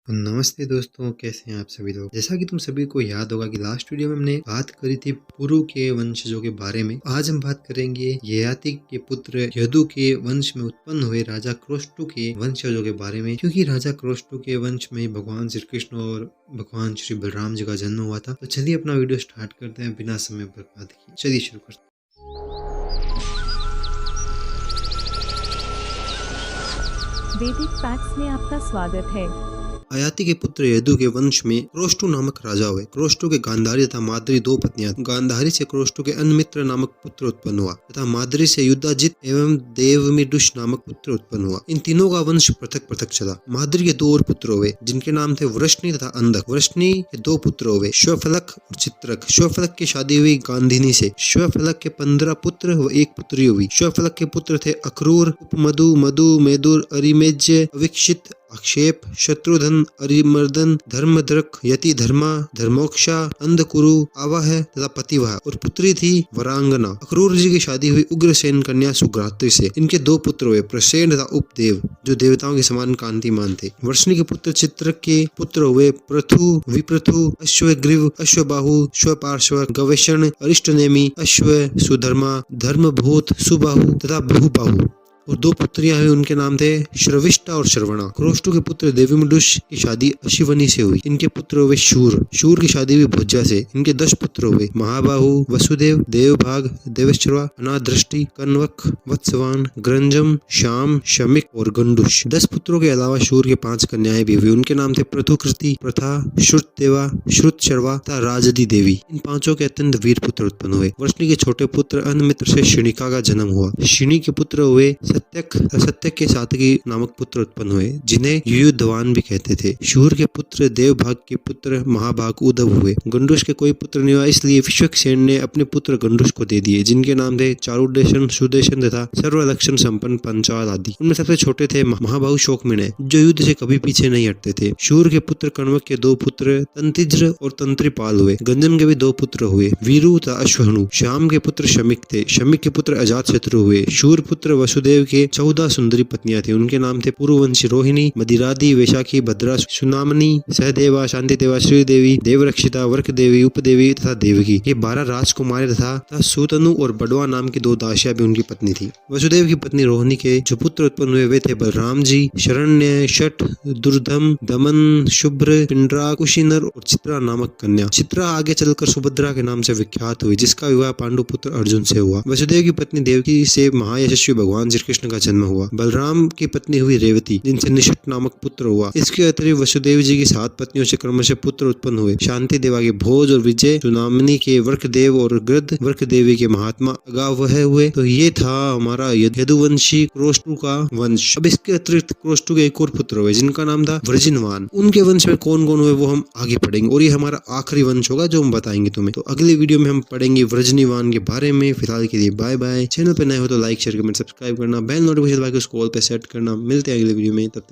नमस्ते दोस्तों, कैसे हैं आप सभी लोग। जैसा कि तुम सभी को याद होगा कि लास्ट वीडियो में हमने बात करी थी पुरु के वंशजों के बारे में। आज हम बात करेंगे ययाति के पुत्र यदु के वंश में उत्पन्न हुए राजा क्रोष्टु के वंशजों के बारे में, क्योंकि राजा क्रोष्टु के वंश में भगवान श्री कृष्ण और भगवान श्री बलराम जी का जन्म हुआ था। तो चलिए अपना वीडियो स्टार्ट करते हैं बिना समय बर्बाद किए। चलिए शुरू करते हैं। वैदिक फैक्ट्स में आपका स्वागत है। ययाति के पुत्र यदु के वंश में क्रोष्टु नामक राजा हुए। क्रोष्टु के गांधारी तथा माद्री दो पत्नियां। गांधारी से क्रोष्टु के अन्मित्र नामक पुत्र उत्पन्न हुआ तथा माद्री से युद्धाजित एवं देवमिदुष नामक पुत्र उत्पन्न हुआ। इन तीनों का वंश पृथक पृथक चला। माद्री के दो और पुत्र हुए जिनके नाम थे वृष्णि तथा अंधक। वृष्णि के दो पुत्र हुए, श्वफलक और चित्रक। श्वफलक की शादी हुई गांधिनी से। श्वफलक के 15 पुत्र व एक पुत्री हुई। श्वफलक के पुत्र थे अक्रूर, उपमधु, मधु, मेदुर, अरिमेज्य, अविक्षित, अक्षेप, शत्रुधन, अरिमर्दन, धर्मद्रक, यति धर्मा, धर्मोक्षा, अंधकुरु, आवाह तथा पतिवाह। और पुत्री थी वरांगना। अक्रूर जी की शादी हुई उग्रसेन कन्या सुग्रात्री से। इनके दो पुत्र हुए, प्रसेन तथा उपदेव, जो देवताओं के समान कांतिमान थे। वर्ष्णी के पुत्र चित्रक के पुत्र हुए पृथु, विप्रथु, अश्वग्रीव, अश्वबाहु, स्वपार्श्व, गवेषण, अरिष्टनेमी, अश्व, सुधर्मा, धर्मभूत, सुबाहु तथा बहुबाहु। और दो पुत्रियां हुई, उनके नाम थे श्रविष्ठा और श्रवणा। क्रोष्टु के पुत्र देविमुडुष की शादी अशिवनी से हुई। इनके पुत्र हुए शूर। शूर की शादी हुई भुज्जा से। इनके 10 पुत्र हुए, महाबाहु, वसुदेव, देवभाग, देवश्रवा, अनादृष्टि, कन्वक, वत्सवान, ग्रंजम, श्याम, शमिक और गंडुष। 10 पुत्रों के अलावा शूर के 5 कन्याएं भी हुई। उनके नाम थे पृथुकृति, प्रथा, श्रुतदेवा, श्रुतशर्वा तथा राजदी देवी। इन पांचों के अत्यंत वीर पुत्र उत्पन्न हुए। वर्ष्णी के छोटे पुत्र अन्मित्र से शिणिका का जन्म हुआ। शिणी के पुत्र हुए सत्यक के सातकी नामक पुत्र उत्पन्न हुए, जिन्हें युयुधवान भी कहते थे। शूर के पुत्र देवभाग के पुत्र महाभाग उद्धव हुए। गंडुष के कोई पुत्र नहीं हुआ, इसलिए विश्वक्सेन ने अपने पुत्र गंडुष को दे दिए, जिनके नाम थे चारुदेशन, सुदेशन तथा सर्वलक्षण संपन्न पंचाल आदि। उनमें सबसे छोटे थे महाबाहु शोकमिणय, जो युद्ध से कभी पीछे नहीं हटते थे। शूर के पुत्र कण्वक के 2 पुत्र तंतिज्र और तंत्रिपाल हुए। गंजम के भी 2 पुत्र हुए, वीरु तथा अश्वहनु। श्याम के पुत्र शमिक थे। शमिक के पुत्र अजातशत्रु हुए। शूर पुत्र वसुदेव के 14 सुंदरी पत्नियां थी। उनके नाम थे पुरुवंशी रोहिणी, मदिरादि, वैशाखी, भद्रा, सुनामनी, सहदेवा, शांतिदेवा, श्रीदेवी, देवरक्षिता, वर्क देवी, उपदेवी तथा देवकी। ये 12 राजकुमारी तथा सुतनु और बडवा नाम की 2 दासियां भी उनकी पत्नी थी। वसुदेव की पत्नी रोहिणी के जो पुत्र उत्पन्न हुए वे थे बलराम जी, शरण्य, शठ, दुर्धम, दमन, शुभ्र, पिंडरा, कुशीनर और चित्रा नामक कन्या। चित्रा आगे चलकर सुभद्रा के नाम से विख्यात हुई, जिसका विवाह पांडु पुत्र अर्जुन से हुआ। वसुदेव की पत्नी देवकी से महायशस्वी भगवान श्री कृष्ण का जन्म हुआ। बलराम की पत्नी हुई रेवती, जिनसे निषट नामक पुत्र हुआ। इसके अतिरिक्त वसुदेव जी की 7 पत्नियों से क्रमशः पुत्र उत्पन्न हुए। शांति देवा के भोज और विजय, सुनामनी के वर्कदेव और गृध, वर्कदेवी के महात्मा अगावह हुए। तो ये था हमारा यदुवंशी क्रोष्टु का वंश। अब इसके अतिरिक्त क्रोष्टु के एक और पुत्र हुए, जिनका नाम था वृजिनवान। उनके वंश में कौन कौन हुए वो हम आगे पढ़ेंगे, और ये हमारा आखिरी वंश होगा जो हम बताएंगे तुम्हें। तो अगले वीडियो में हम पढ़ेंगे वृजिनवान के बारे में। फिलहाल के लिए बाय बाय। चैनल पर नए हो तो लाइक, शेयर, कमेंट, सब्सक्राइब करना, बेल नोटिफिकेशन को ऑल पे सेट करना। मिलते हैं अगले वीडियो में, तब तक